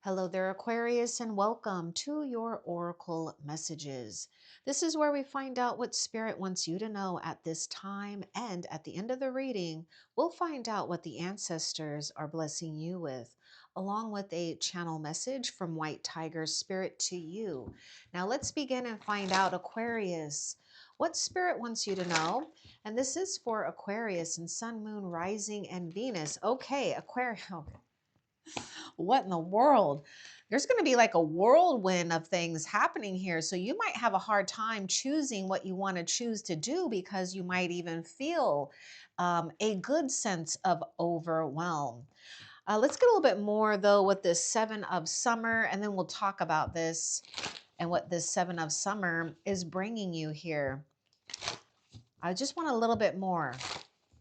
Hello there, Aquarius, and welcome to your Oracle messages. This is where we find out what Spirit wants you to know at this time, and at the end of the reading, we'll find out what the ancestors are blessing you with, along with a channel message from White Tiger Spirit to you. Now, let's begin and find out, Aquarius, what Spirit wants you to know. And this is for Aquarius and Sun, Moon, Rising, and Venus. Okay, Aquarius. What in the world? There's going to be like a whirlwind of things happening here. So you might have a hard time choosing what you want to choose to do because you might even feel a good sense of overwhelm. Let's get a little bit more though with this Seven of Summer, and then we'll talk about this and what this Seven of Summer is bringing you here. I just want a little bit more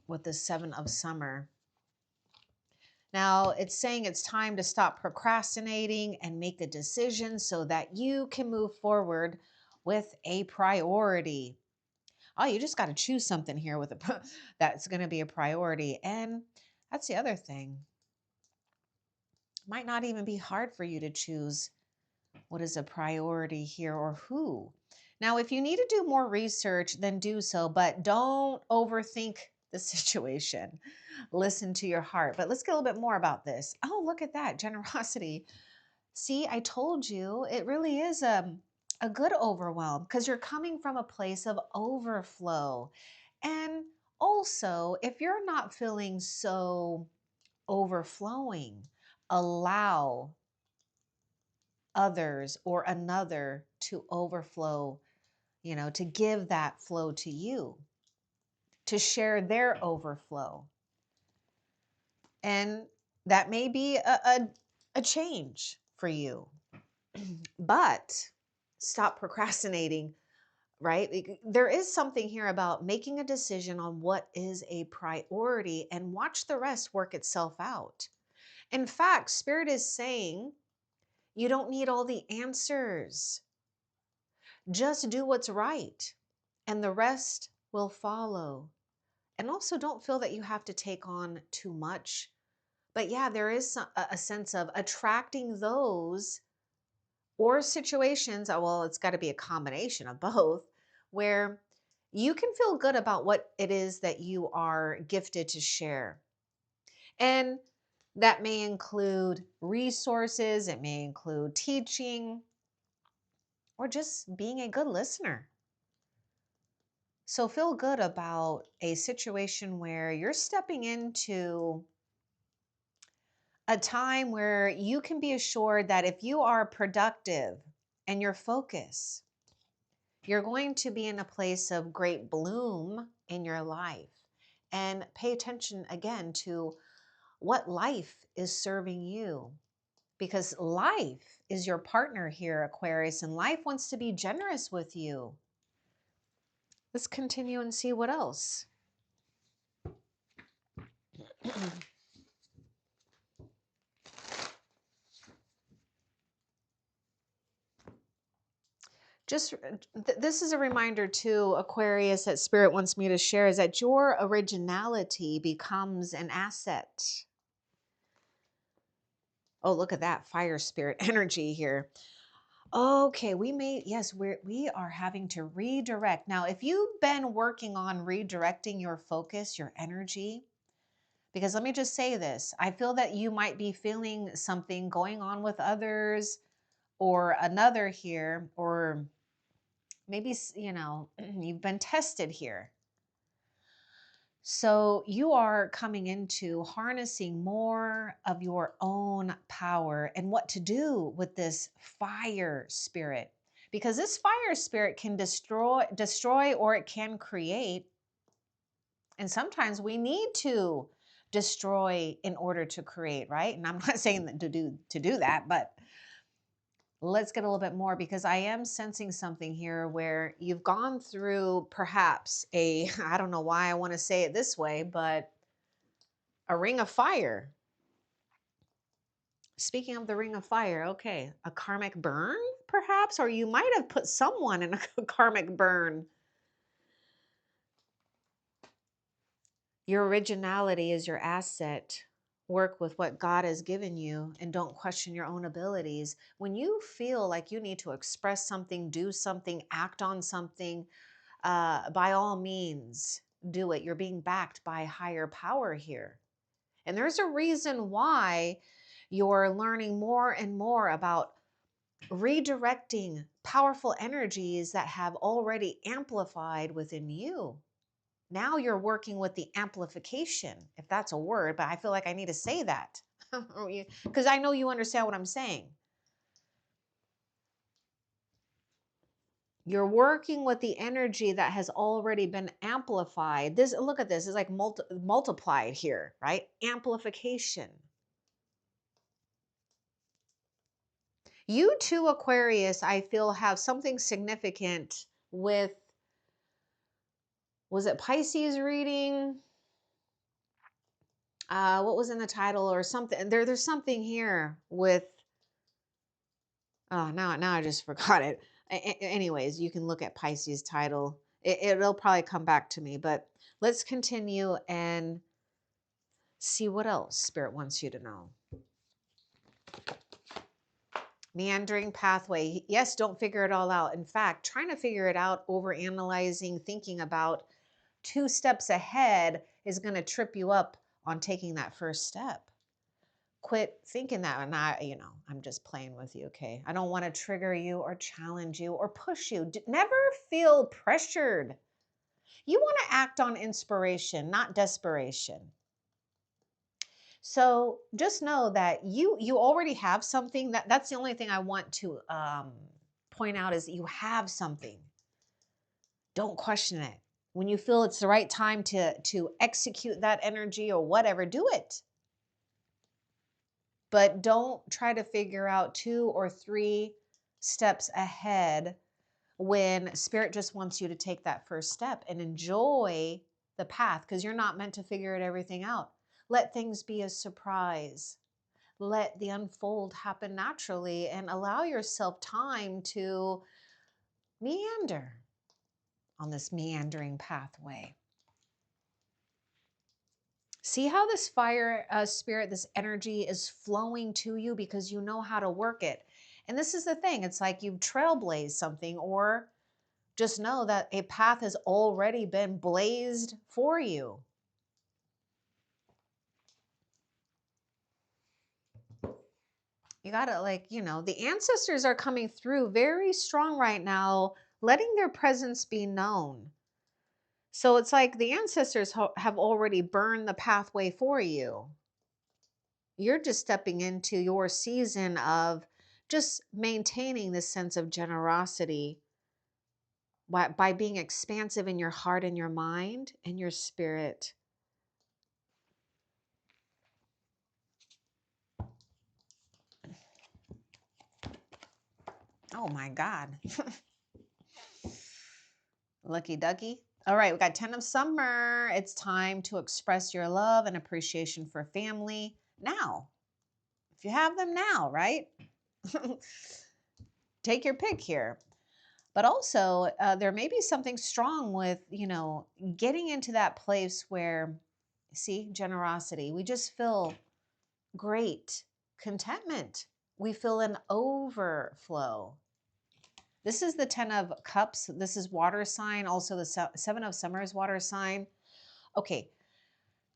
with the Seven of Summer. Now, it's saying it's time to stop procrastinating and make a decision so that you can move forward with a priority. Oh, you just got to choose something here with that's going to be a priority. And that's the other thing. Might not even be hard for you to choose what is a priority here or who. Now, if you need to do more research, then do so, but don't overthink the situation. Listen to your heart. But let's get a little bit more about this. Oh, look at that generosity. See, I told you it really is a good overwhelm because you're coming from a place of overflow. And also, if you're not feeling so overflowing, allow others or another to overflow, to give that flow to you, to share their overflow. And that may be a change for you. But stop procrastinating, right? There is something here about making a decision on what is a priority and watch the rest work itself out. In fact, Spirit is saying you don't need all the answers. Just do what's right, and the rest will follow. And also, don't feel that you have to take on too much. But yeah, there is a sense of attracting those or situations. Well, it's got to be a combination of both, where you can feel good about what it is that you are gifted to share. And that may include resources, it may include teaching, or just being a good listener. So feel good about a situation where you're stepping into a time where you can be assured that if you are productive and your focus, you're going to be in a place of great bloom in your life. And pay attention again to what life is serving you, because life is your partner here, Aquarius, and life wants to be generous with you. Let's continue and see what else. This is a reminder to Aquarius that Spirit wants me to share, is that your originality becomes an asset. Oh, look at that fire spirit energy here. Okay, we are having to redirect. Now, if you've been working on redirecting your focus, your energy, because let me just say this, I feel that you might be feeling something going on with others or another here, or maybe, you've been tested here. So you are coming into harnessing more of your own power and what to do with this fire spirit. Because this fire spirit can destroy, or it can create. And sometimes we need to destroy in order to create, right? And I'm not saying that to do that, but let's get a little bit more, because I am sensing something here where you've gone through perhaps I don't know why I want to say it this way, but a ring of fire. Speaking of the ring of fire, okay, a karmic burn perhaps, or you might have put someone in a karmic burn. Your originality is your asset. work with what God has given you and don't question your own abilities. When you feel like you need to express something, do something, act on something, by all means, do it. You're being backed by higher power here. And there's a reason why you're learning more and more about redirecting powerful energies that have already amplified within you. Now you're working with the amplification, if that's a word, but I feel like I need to say that because I know you understand what I'm saying. You're working with the energy that has already been amplified. This, look at this, it's like multiplied here, right? Amplification. You too, Aquarius, I feel have something significant with, was it Pisces reading? What was in the title or something? There's something here with, oh, now I just forgot it. Anyways, you can look at Pisces title. It'll probably come back to me, but let's continue and see what else Spirit wants you to know. Meandering pathway. Yes, don't figure it all out. In fact, trying to figure it out, over analyzing, thinking about 2 steps ahead is going to trip you up on taking that first step. Quit thinking that. And I'm just playing with you, okay? I don't want to trigger you or challenge you or push you. Never feel pressured. You want to act on inspiration, not desperation. So just know that you already have something. That's the only thing I want to point out, is you have something. Don't question it. When you feel it's the right time to execute that energy or whatever, do it. But don't try to figure out 2 or 3 steps ahead when Spirit just wants you to take that first step and enjoy the path, because you're not meant to figure everything out. Let things be a surprise. Let the unfold happen naturally and allow yourself time to meander on this meandering pathway. See how this fire spirit, this energy is flowing to you because you know how to work it. And this is the thing. It's like you've trailblazed something, or just know that a path has already been blazed for you. You got to the ancestors are coming through very strong right now, letting their presence be known. So it's like the ancestors have already burned the pathway for you. You're just stepping into your season of just maintaining this sense of generosity by being expansive in your heart and your mind and your spirit. Oh my God. Lucky ducky. All right, we got 10 of summer. It's time to express your love and appreciation for family now. If you have them now, right? Take your pick here. But also, there may be something strong with, getting into that place where, see, generosity. We just feel great contentment. We feel an overflow. This is the 10 of Cups. This is water sign. Also, the 7 of Summer is water sign. Okay,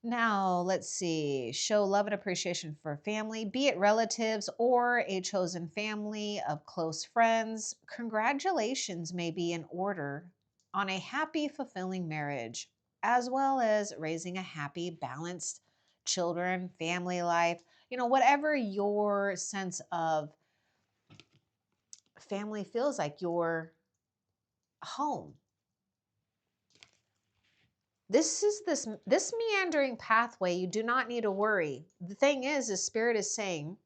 now let's see. Show love and appreciation for family, be it relatives or a chosen family of close friends. Congratulations may be in order on a happy, fulfilling marriage, as well as raising a happy, balanced children, family life. Whatever your sense of family feels like, your home. This meandering pathway, you do not need to worry. The thing is Spirit is saying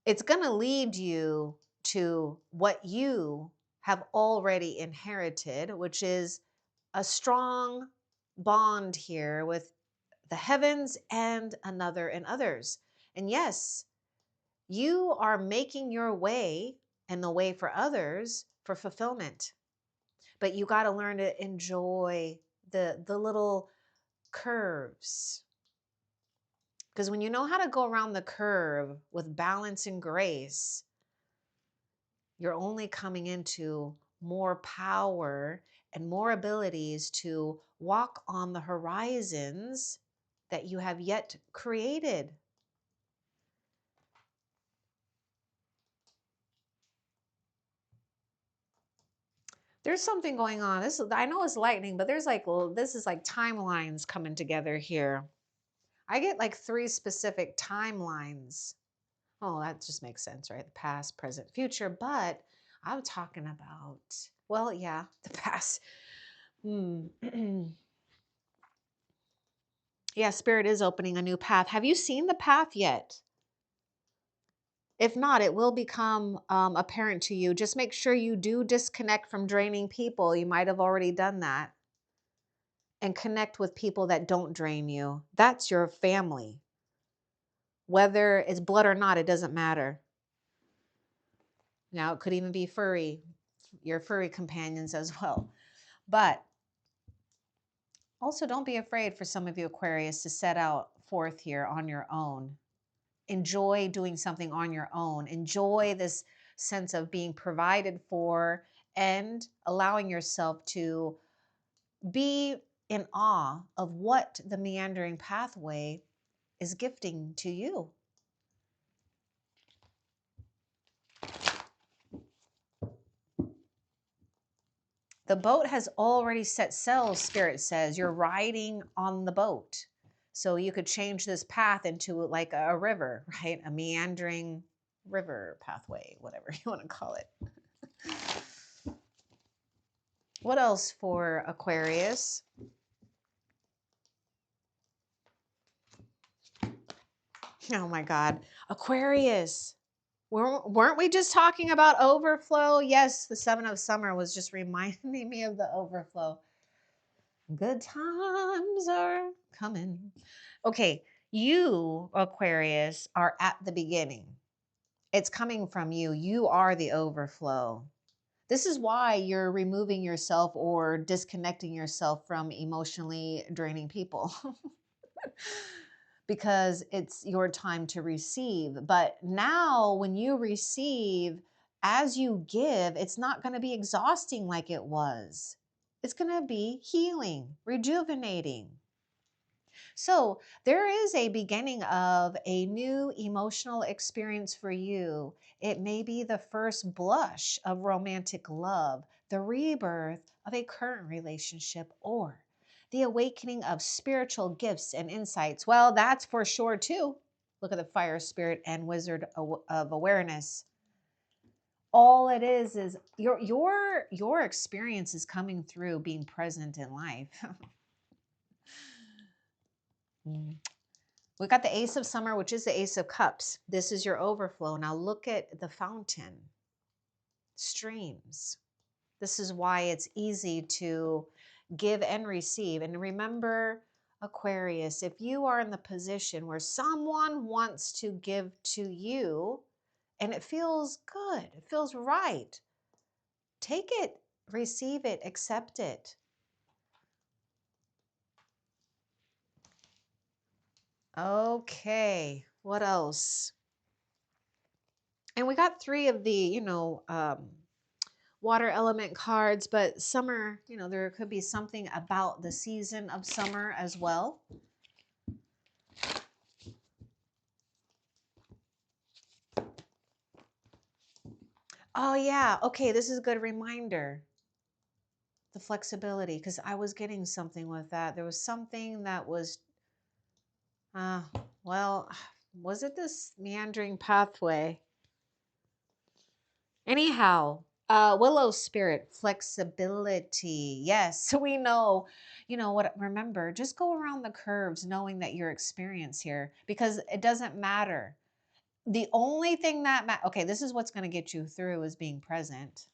it's going to lead you to what you have already inherited, which is a strong bond here with the heavens and another and others. And yes, you are making your way and the way for others for fulfillment. But you got to learn to enjoy the little curves. Because when you know how to go around the curve with balance and grace, you're only coming into more power and more abilities to walk on the horizons that you have yet created. There's something going on. I know it's lightning, but there's like, well, this is like timelines coming together here. I get like 3 specific timelines. Oh, that just makes sense, right? The past, present, future. But I'm talking about, well, yeah, the past. Yeah, Spirit is opening a new path. Have you seen the path yet? If not, it will become apparent to you. Just make sure you do disconnect from draining people. You might have already done that. And connect with people that don't drain you. That's your family. Whether it's blood or not, it doesn't matter. Now, it could even be your furry companions as well. But also, don't be afraid for some of you Aquarius to set out forth here on your own. Enjoy doing something on your own. Enjoy this sense of being provided for and allowing yourself to be in awe of what the meandering pathway is gifting to you. The boat has already set sail, Spirit says. You're riding on the boat. So you could change this path into like a river, right? A meandering river pathway, whatever you want to call it. What else for Aquarius? Oh my God. Aquarius. Weren't we just talking about overflow? Yes, the 7 of summer was just reminding me of the overflow. Good times are coming. Okay, you, Aquarius, are at the beginning. It's coming from you. You are the overflow. This is why you're removing yourself or disconnecting yourself from emotionally draining people. Because it's your time to receive. But now when you receive, as you give, it's not going to be exhausting like it was. It's going to be healing, rejuvenating. So there is a beginning of a new emotional experience for you. It may be the first blush of romantic love, the rebirth of a current relationship, or the awakening of spiritual gifts and insights. Well, that's for sure too. Look at the fire spirit and wizard of awareness. All it is your experience is coming through being present in life. We got the Ace of Summer, which is the Ace of Cups. This is your overflow. Now look at the fountain, streams. This is why it's easy to give and receive. And remember, Aquarius, if you are in the position where someone wants to give to you and it feels good, it feels right, take it, receive it, accept it. Okay, what else? And we got 3 of the, water element cards, but summer, there could be something about the season of summer as well. Oh yeah, okay, this is a good reminder. The flexibility, because I was getting something with that. There was something that was, well, was it this meandering pathway? Anyhow, willow spirit, flexibility. Yes, we know, what, remember, just go around the curves knowing that your experience here, because it doesn't matter. The only thing that okay, this is what's going to get you through is being present.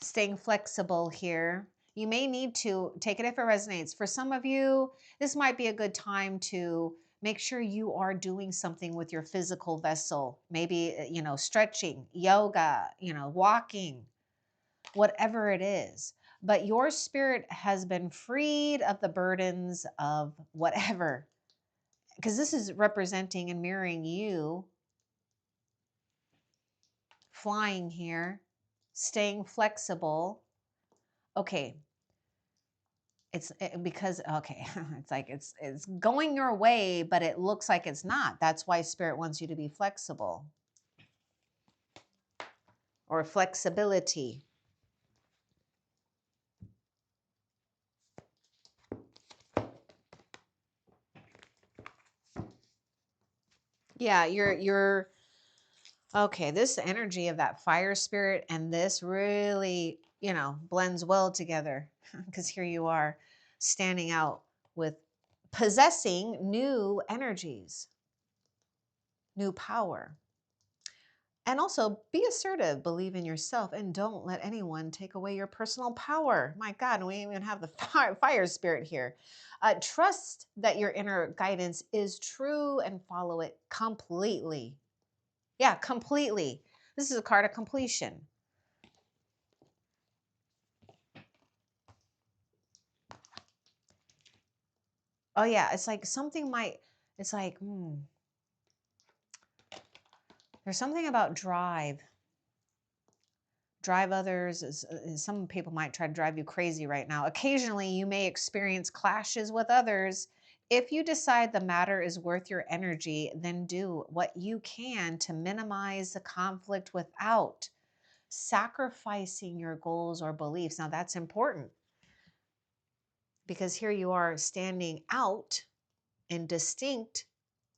Staying flexible here. You may need to take it if it resonates. For some of you, this might be a good time to make sure you are doing something with your physical vessel. Maybe, stretching, yoga, walking. whatever it is. But your spirit has been freed of the burdens of whatever, because this is representing and mirroring you flying here, staying flexible. Okay, because okay, it's like it's going your way, but it looks like it's not. That's why spirit wants you to be flexible, or flexibility. Yeah, you're okay. This energy of that fire spirit and this really, blends well together, because here you are standing out with possessing new energies, new power. And also be assertive, believe in yourself, and don't let anyone take away your personal power. My God, we even have the fire spirit here. Trust that your inner guidance is true and follow it completely. Yeah, completely. This is a card of completion. Oh, yeah, it's like something might, it's like, there's something about drive. Drive others. Some people might try to drive you crazy right now. Occasionally, you may experience clashes with others. If you decide the matter is worth your energy, then do what you can to minimize the conflict without sacrificing your goals or beliefs. Now, that's important, because here you are standing out and distinct,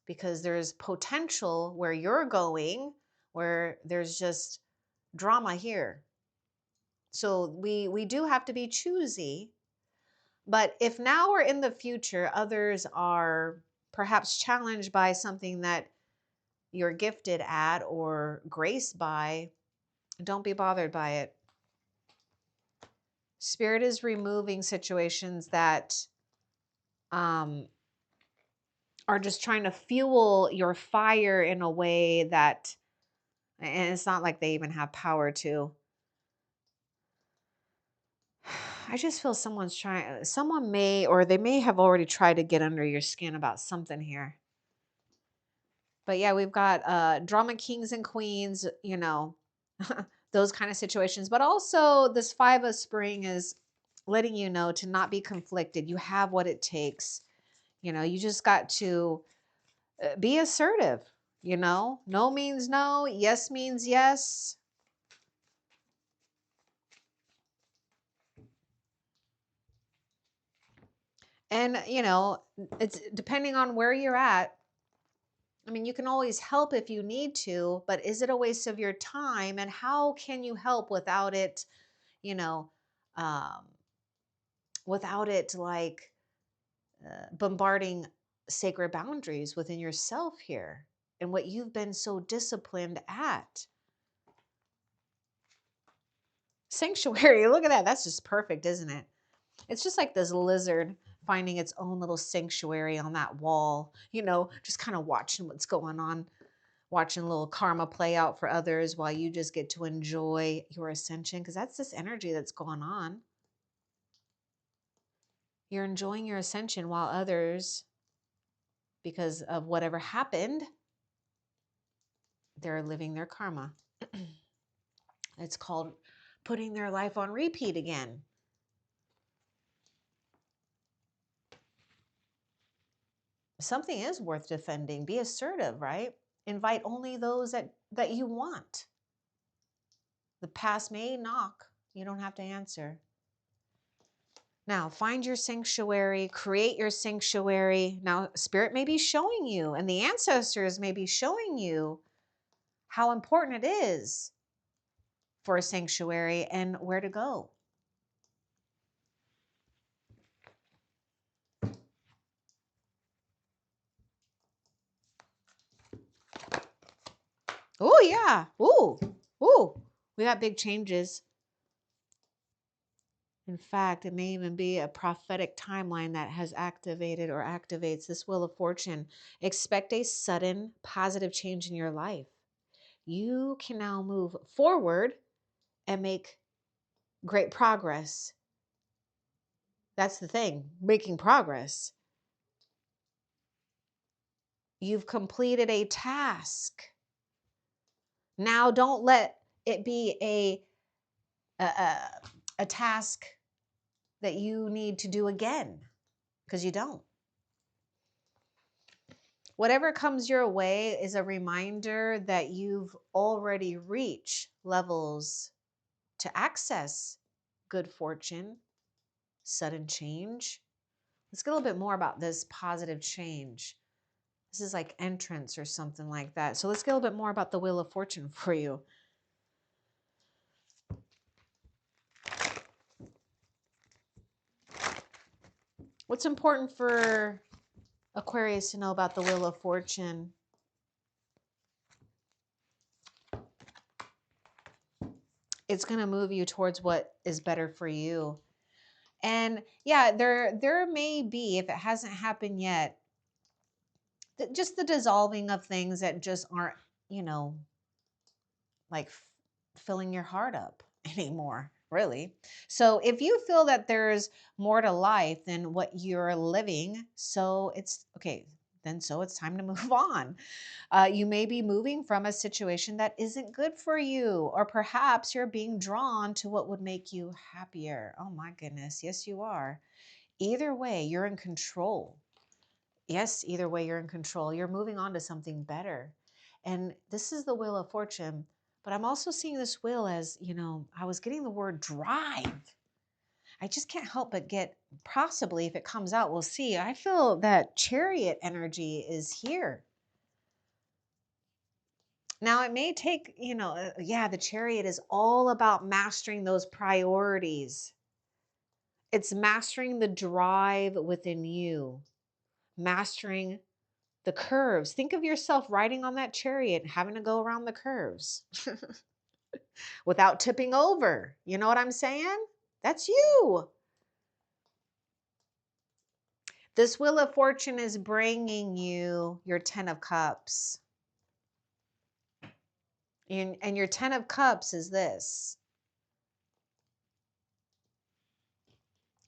because there's potential where you're going, where there's just drama here. So we do have to be choosy. But if now or in the future others are perhaps challenged by something that you're gifted at or graced by, don't be bothered by it. Spirit is removing situations that are just trying to fuel your fire in a way that, and it's not like they even have power to. I just feel someone may, or they may have already tried to get under your skin about something here. But yeah, we've got drama kings and queens, those kind of situations. But also this 5 of spring is letting you know to not be conflicted. You have what it takes. You just got to be assertive. No means no, yes means yes. And, it's depending on where you're at. I mean, you can always help if you need to, but is it a waste of your time? And how can you help without it, you know, um, without it like bombarding sacred boundaries within yourself here and what you've been so disciplined at? Sanctuary, look at that. That's just perfect, isn't it? It's just like this lizard finding its own little sanctuary on that wall, just kind of watching what's going on, watching a little karma play out for others while you just get to enjoy your ascension, because that's this energy that's going on. You're enjoying your ascension while others, because of whatever happened, they're living their karma. It's called putting their life on repeat again. Something is worth defending. Be assertive, right? Invite only those that you want. The past may knock. You don't have to answer. Now, find your sanctuary, create your sanctuary. Now, Spirit may be showing you, and the ancestors may be showing you how important it is for a sanctuary and where to go. Oh, yeah. Ooh. We got big changes. In fact, it may even be a prophetic timeline that has activated or activates this Wheel of Fortune. Expect a sudden positive change in your life. You can now move forward and make great progress. That's the thing, making progress. You've completed a task. Now don't let it be a task that you need to do again, because you don't. Whatever comes your way is a reminder that you've already reached levels to access good fortune, sudden change. Let's get a little bit more about this positive change. This is like entrance or something like that. So let's get a little bit more about the Wheel of Fortune for you. What's important for Aquarius to know about the Wheel of Fortune? It's going to move you towards what is better for you. And yeah, there may be, if it hasn't happened yet, just the dissolving of things that just aren't, you know, like filling your heart up anymore, really. So if you feel that there's more to life than what you're living, so it's okay, then so it's time to move on. You may be moving from a situation that isn't good for you, or perhaps you're being drawn to what would make you happier. Oh my goodness, yes, you are. Either way, you're in control. Yes, either way, you're in control. You're moving on to something better. And this is the Wheel of Fortune. But I'm also seeing this wheel as, you know, I was getting the word drive. I just can't help but get, possibly, if it comes out, we'll see. I feel that Chariot energy is here. Now, it may take, you know, yeah, the Chariot is all about mastering those priorities. It's mastering the drive within you, mastering the curves. Think of yourself riding on that chariot and having to go around the curves without tipping over. You know what I'm saying? That's you. This Wheel of Fortune is bringing you your 10 of Cups. And your 10 of Cups is this.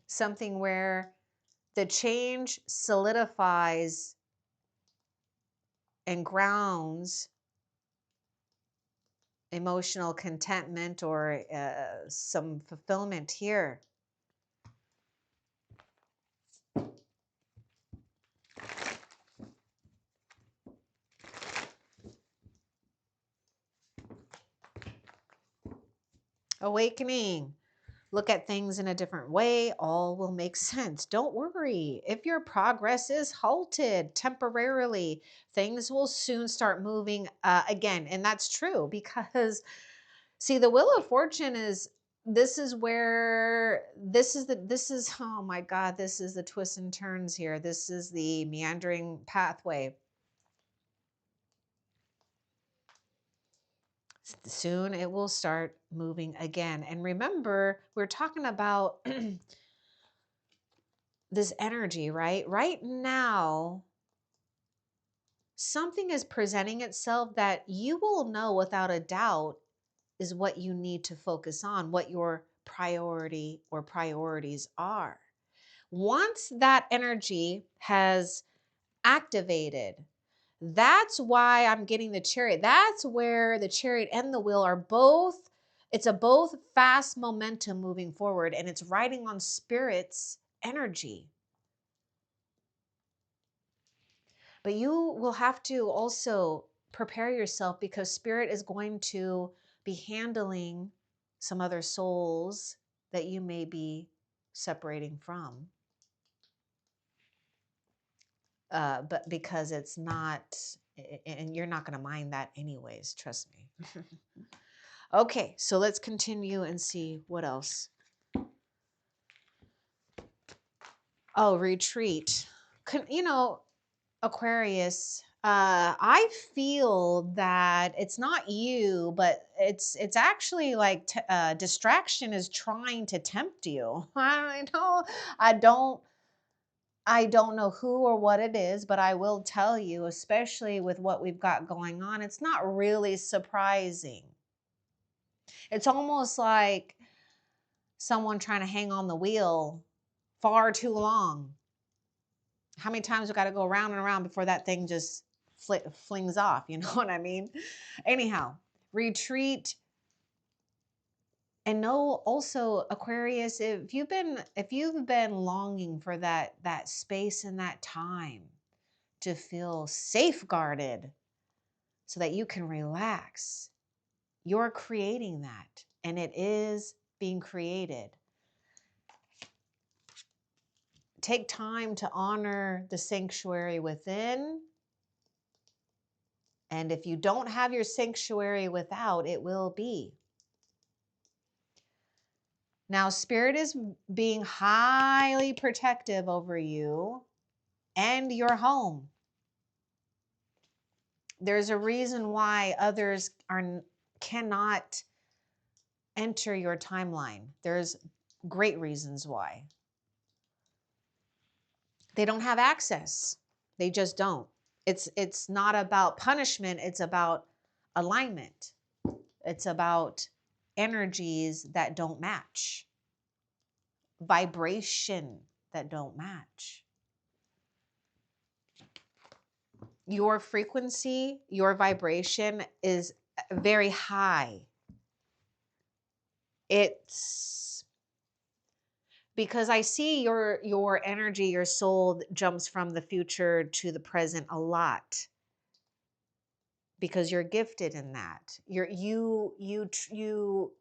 Something where the change solidifies and grounds emotional contentment or some fulfillment here. Awakening. Look at things in a different way. All will make sense. Don't worry. If your progress is halted temporarily, things will soon start moving again. And that's true because, see, the Wheel of Fortune is, this is where, oh my God, this is the twists and turns here. This is the meandering pathway. Soon it will start moving again. And remember, we're talking about this energy, right? Right now, something is presenting itself that you will know without a doubt is what you need to focus on, what your priority or priorities are. Once that energy has activated, that's why I'm getting the Chariot. That's where the Chariot and the Wheel are both, it's a both fast momentum moving forward, and it's riding on Spirit's energy. But you will have to also prepare yourself because Spirit is going to be handling some other souls that you may be separating from. But because it's not, and you're not going to mind that anyways, trust me. Okay, so let's continue and see what else. Oh, retreat. You know, Aquarius, I feel that it's not you, but it's actually like distraction is trying to tempt you. I know, I don't I don't know who or what it is, but I will tell you, especially with what we've got going on, it's not really surprising. It's almost like someone trying to hang on the wheel far too long. How many times we got to go around and around before that thing just flings off? You know what I mean? Anyhow, retreat. And know also, Aquarius, if you've been longing for that space and that time to feel safeguarded so that you can relax, you're creating that, and it is being created. Take time to honor the sanctuary within. And if you don't have your sanctuary without, it will be. Now, Spirit is being highly protective over you and your home. There's a reason why others cannot enter your timeline. There's great reasons why. They don't have access. They just don't. It's not about punishment, it's about alignment. It's about energies that don't match. Vibration that don't match. Your frequency, your vibration is very high. It's because I see your energy, your soul jumps from the future to the present a lot, because you're gifted in that. You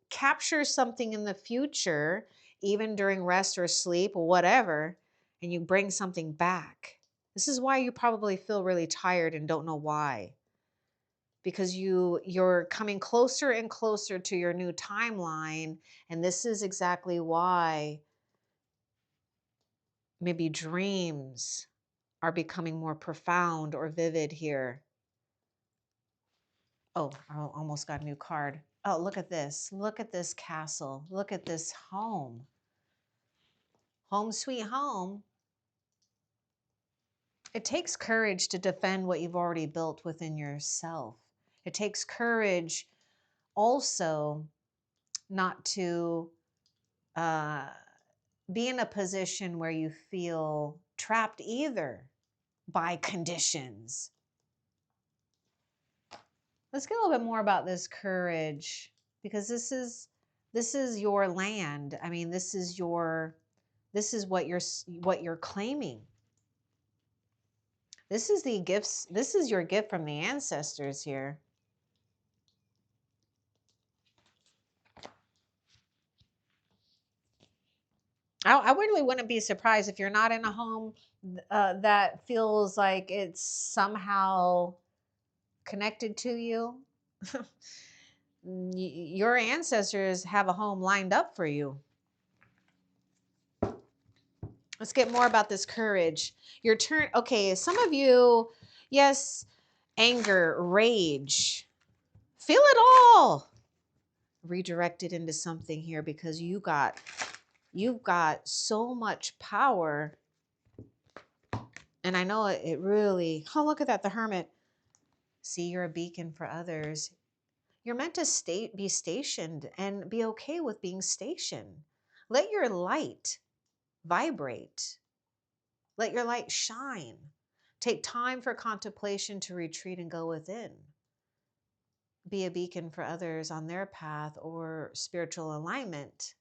capture something in the future, even during rest or sleep or whatever, and you bring something back. This is why you probably feel really tired and don't know why. Because you're coming closer and closer to your new timeline, and this is exactly why maybe dreams are becoming more profound or vivid here. Oh, I almost got a new card. Oh, look at this. Look at this castle. Look at this home. Home sweet home. It takes courage to defend what you've already built within yourself. It takes courage also not to be in a position where you feel trapped either by conditions. Let's get a little bit more about this courage, because this is your land. I mean, this is what you're claiming. This is the gifts. This is your gift from the ancestors here. I really wouldn't be surprised if you're not in a home that feels like it's somehow connected to you. Your ancestors have a home lined up for you. Let's get more about this courage. Your turn. Okay, some of you, yes, anger, rage, feel it all. Redirect it into something here, because you've got so much power. And I know it really, oh, look at that, the Hermit. See, you're a beacon for others. You're meant to be stationed and be okay with being stationed. Let your light vibrate. Let your light shine. Take time for contemplation to retreat and go within. Be a beacon for others on their path or spiritual alignment,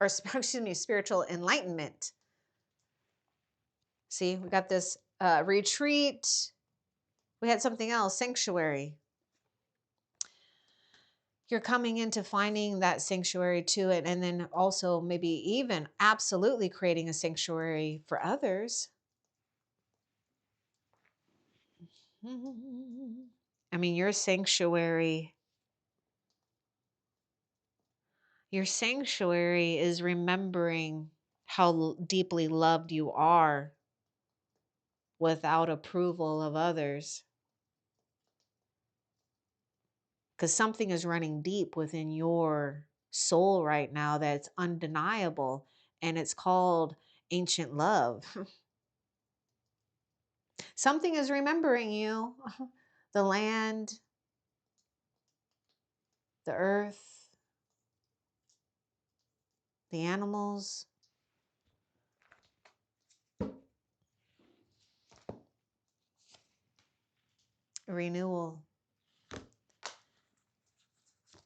or excuse me, spiritual enlightenment. See, we got this retreat. We had something else, sanctuary. You're coming into finding that sanctuary too, and then also maybe even absolutely creating a sanctuary for others. I mean, your sanctuary is remembering how deeply loved you are without approval of others. Because something is running deep within your soul right now that's undeniable, and it's called ancient love. Something is remembering you, the land, the earth, the animals. Renewal.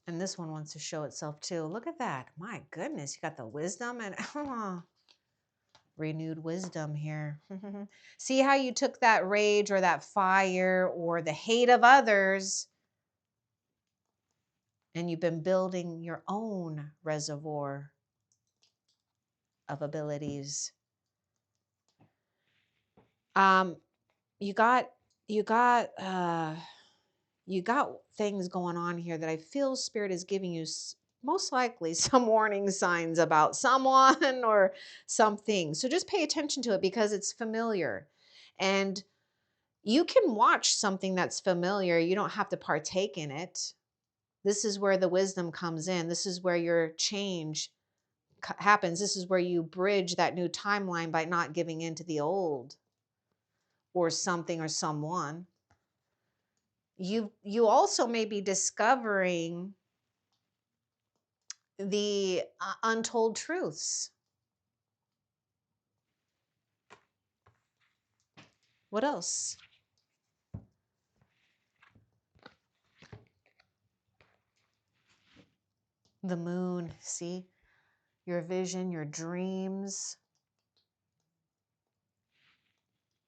And this one wants to show itself too. Look at that. My goodness, you got the wisdom and renewed wisdom here. See how you took that rage or that fire or the hate of others and you've been building your own reservoir of abilities. You got you got you got things going on here that I feel Spirit is giving you most likely some warning signs about someone or something. So just pay attention to it because it's familiar. And you can watch something that's familiar. You don't have to partake in it. This is where the wisdom comes in. This is where your change happens. This is where you bridge that new timeline by not giving in to the old or something or someone. You also may be discovering the untold truths. What else? The moon, see? Your vision, your dreams.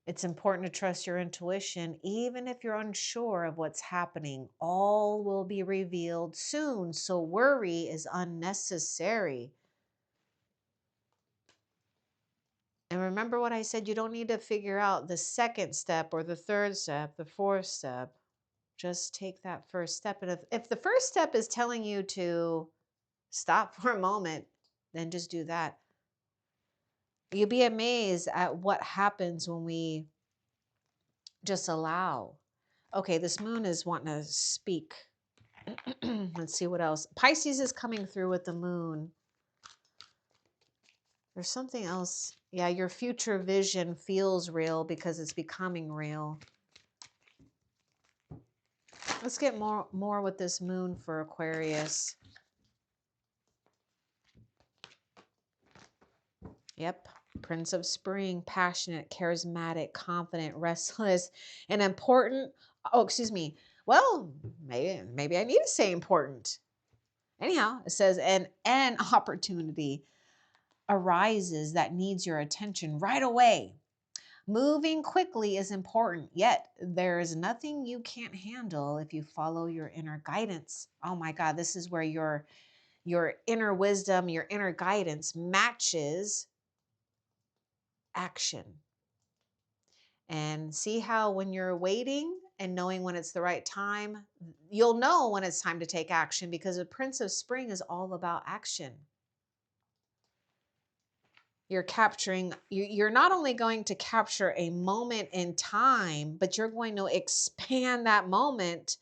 It's important to trust your intuition, even if you're unsure of what's happening. All will be revealed soon, so worry is unnecessary. And remember what I said, you don't need to figure out the second step or the third step, the fourth step. Just take that first step. And if the first step is telling you to stop for a moment, then just do that. You'll be amazed at what happens when we just allow. Okay, this moon is wanting to speak. Let's see what else. Pisces is coming through with the moon. There's something else. Yeah, your future vision feels real because it's becoming real. Let's get more with this moon for Aquarius. Yep. Prince of Spring, passionate, charismatic, confident, restless, and important. Oh, excuse me. Well, maybe I need to say important. Anyhow, it says an opportunity arises that needs your attention right away. Moving quickly is important, yet there is nothing you can't handle if you follow your inner guidance. Oh my God, this is where your inner wisdom, your inner guidance matches action. And see how when you're waiting and knowing when it's the right time, you'll know when it's time to take action because the Prince of Spring is all about action. You're not only going to capture a moment in time, but you're going to expand that moment,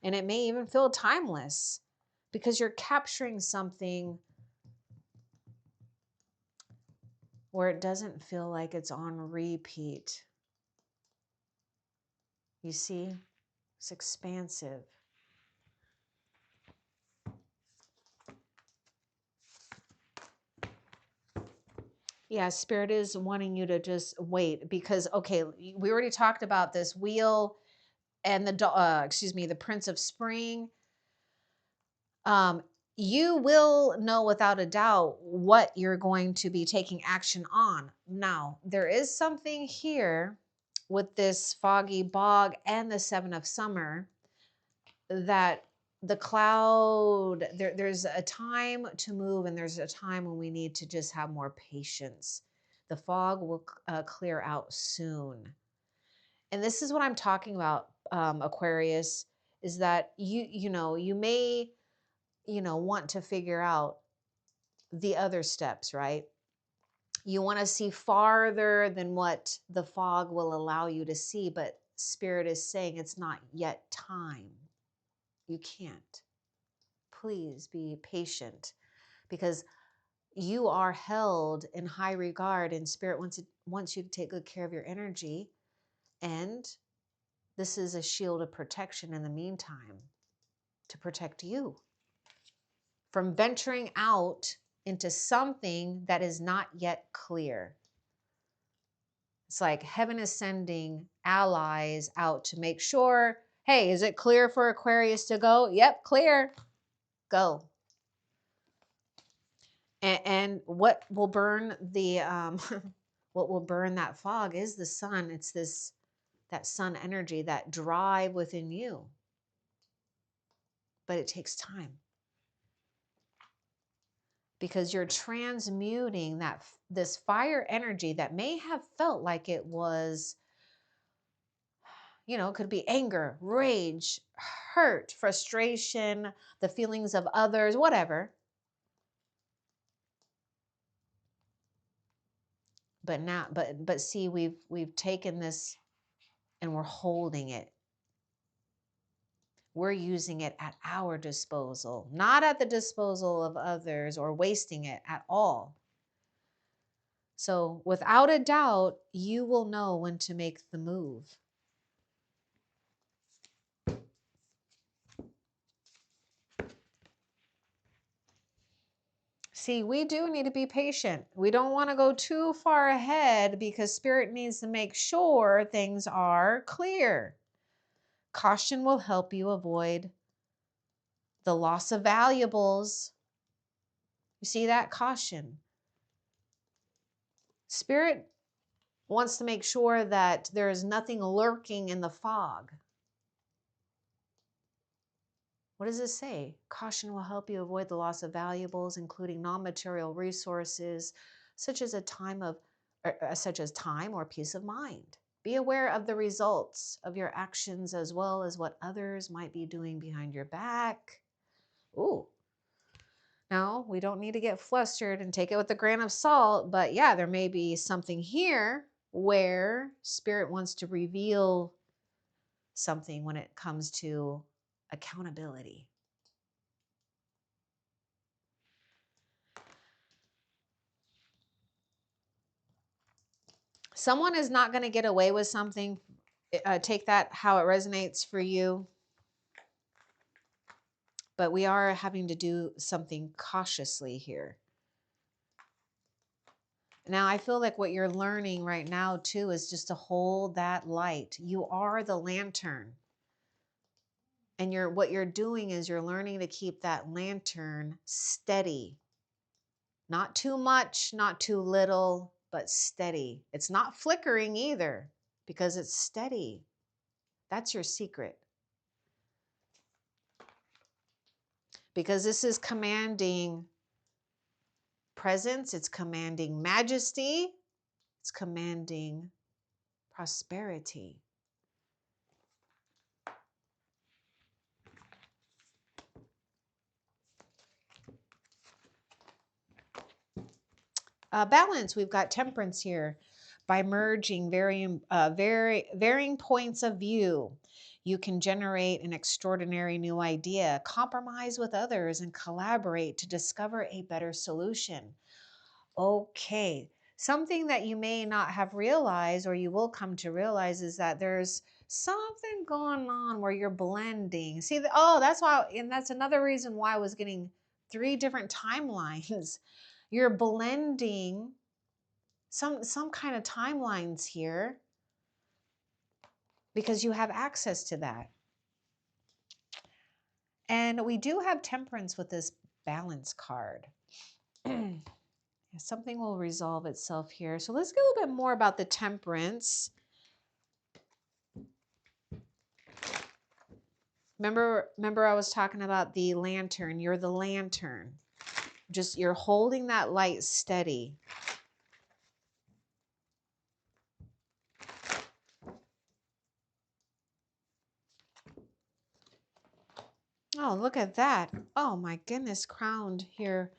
and it may even feel timeless because you're capturing something where it doesn't feel like it's on repeat. You see, it's expansive. Yeah, Spirit is wanting you to just wait because, okay, we already talked about this wheel and the Prince of Spring. Um, you will know without a doubt what you're going to be taking action on. Now, there is something here with this foggy bog and the Seven of Summer that the cloud, there's a time to move and there's a time when we need to just have more patience. The fog will clear out soon. And this is what I'm talking about, Aquarius, is that you may want to figure out the other steps, right? You want to see farther than what the fog will allow you to see, but Spirit is saying it's not yet time. You can't. Please be patient because you are held in high regard and Spirit wants you to take good care of your energy. And this is a shield of protection in the meantime to protect you from venturing out into something that is not yet clear. It's like heaven is sending allies out to make sure, hey, is it clear for Aquarius to go? Yep, clear. Go. And what will burn the what will burn that fog is the sun. It's that sun energy, that drive within you. But it takes time, because you're transmuting this fire energy that may have felt like it was, it could be anger, rage, hurt, frustration, the feelings of others, whatever. But now, but see, we've taken this and we're holding it. We're using it at our disposal, not at the disposal of others, or wasting it at all. So without a doubt, you will know when to make the move. See, we do need to be patient. We don't want to go too far ahead, because Spirit needs to make sure things are clear. Caution will help you avoid the loss of valuables. You see that? Caution. Spirit wants to make sure that there is nothing lurking in the fog. What does it say? Caution will help you avoid the loss of valuables, including non-material resources, such as time or peace of mind. Be aware of the results of your actions, as well as what others might be doing behind your back. Ooh. Now, we don't need to get flustered and take it with a grain of salt, but yeah, there may be something here where Spirit wants to reveal something when it comes to accountability. Someone is not going to get away with something. Take that how it resonates for you. But we are having to do something cautiously here. Now, I feel like what you're learning right now, too, is just to hold that light. You are the lantern. And what you're doing is you're learning to keep that lantern steady. Not too much, not too little, but steady. It's not flickering either, because it's steady. That's your secret. Because this is commanding presence, it's commanding majesty, it's commanding prosperity. Balance, we've got temperance here. By merging varying points of view, you can generate an extraordinary new idea, compromise with others, and collaborate to discover a better solution. Okay, something that you may not have realized, or you will come to realize, is that there's something going on where you're blending. See, that's why, and that's another reason why I was getting 3 different timelines. You're blending some kind of timelines here, because you have access to that. And we do have temperance with this balance card. Something will resolve itself here. So let's get a little bit more about the temperance. Remember I was talking about the lantern. You're the lantern. You're holding that light steady. Oh, look at that. Oh my goodness, crowned here.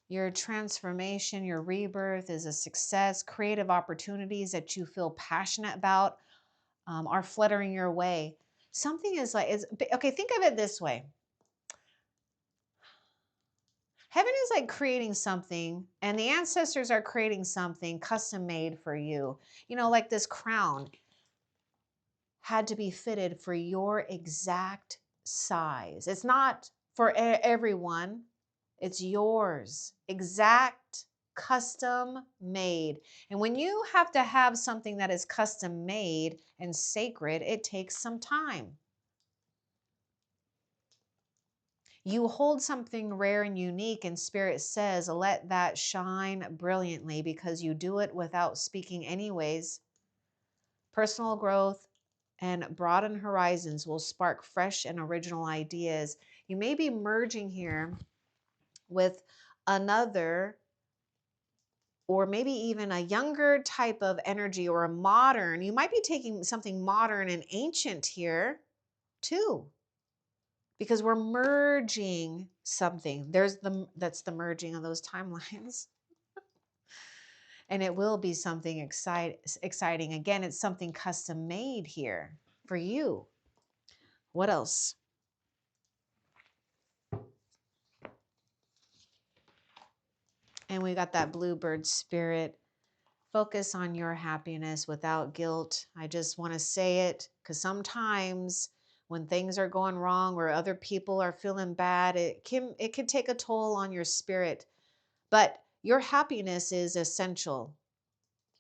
Your transformation, your rebirth is a success. Creative opportunities that you feel passionate about are fluttering your way. Something is okay, think of it this way. Heaven is like creating something, and the ancestors are creating something custom made for you. Like this crown had to be fitted for your exact size. It's not for everyone. It's yours, exact, custom made. And when you have to have something that is custom made and sacred, it takes some time. You hold something rare and unique, and Spirit says, let that shine brilliantly because you do it without speaking anyways. Personal growth and broaden horizons will spark fresh and original ideas. You may be merging here with another, or maybe even a younger type of energy, or a modern. You might be taking something modern and ancient here too, because we're merging something. That's the merging of those timelines. And it will be something exciting. Again, it's something custom made here for you. What else? And we got that bluebird spirit. Focus on your happiness without guilt. I just want to say it because sometimes when things are going wrong or other people are feeling bad, it can take a toll on your spirit. But your happiness is essential.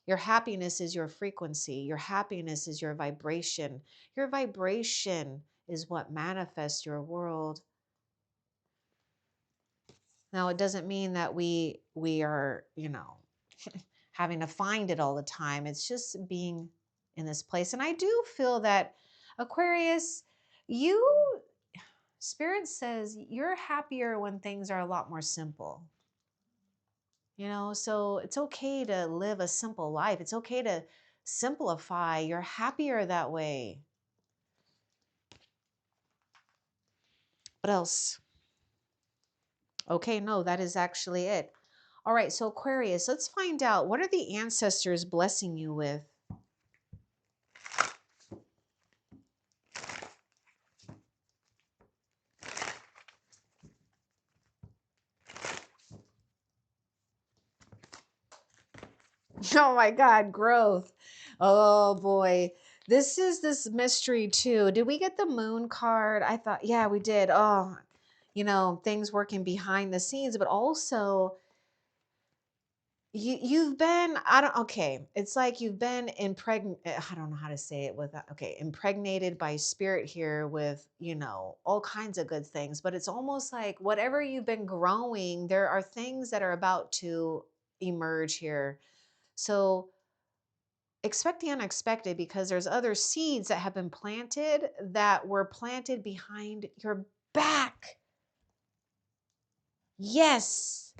Your happiness is your frequency. Your happiness is your vibration. Your vibration is what manifests your world. Now, it doesn't mean that we are, having to find it all the time. It's just being in this place. And I do feel that Aquarius, Spirit says you're happier when things are a lot more simple. So it's okay to live a simple life. It's okay to simplify. You're happier that way. What else? Okay, no, that is actually it. All right, so Aquarius, let's find out, what are the ancestors blessing you with? Oh my God, growth. Oh boy. This is this mystery too. Did we get the moon card? I thought, yeah, we did. Oh, things working behind the scenes, but also you've been, okay, it's like you've been I don't know how to say it without, okay, impregnated by spirit here with, all kinds of good things, but it's almost like whatever you've been growing, there are things that are about to emerge here. So expect the unexpected, because there's other seeds that have been planted that were planted behind your back. Yes.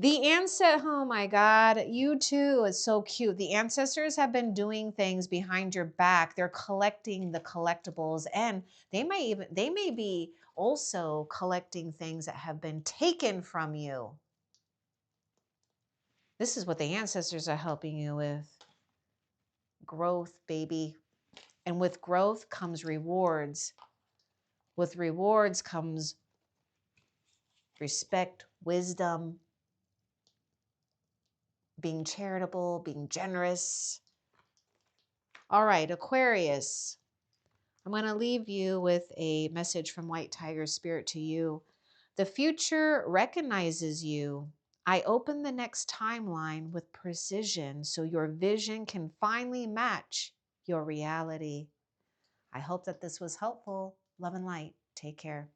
Oh my God, you too. It's so cute. The ancestors have been doing things behind your back. They're collecting the collectibles, and they may be also collecting things that have been taken from you. This is what the ancestors are helping you with. Growth, baby. And with growth comes rewards. With rewards comes respect, wisdom, being charitable, being generous. All right, Aquarius, I'm going to leave you with a message from White Tiger Spirit to you. The future recognizes you. I open the next timeline with precision so your vision can finally match your reality. I hope that this was helpful. Love and light. Take care.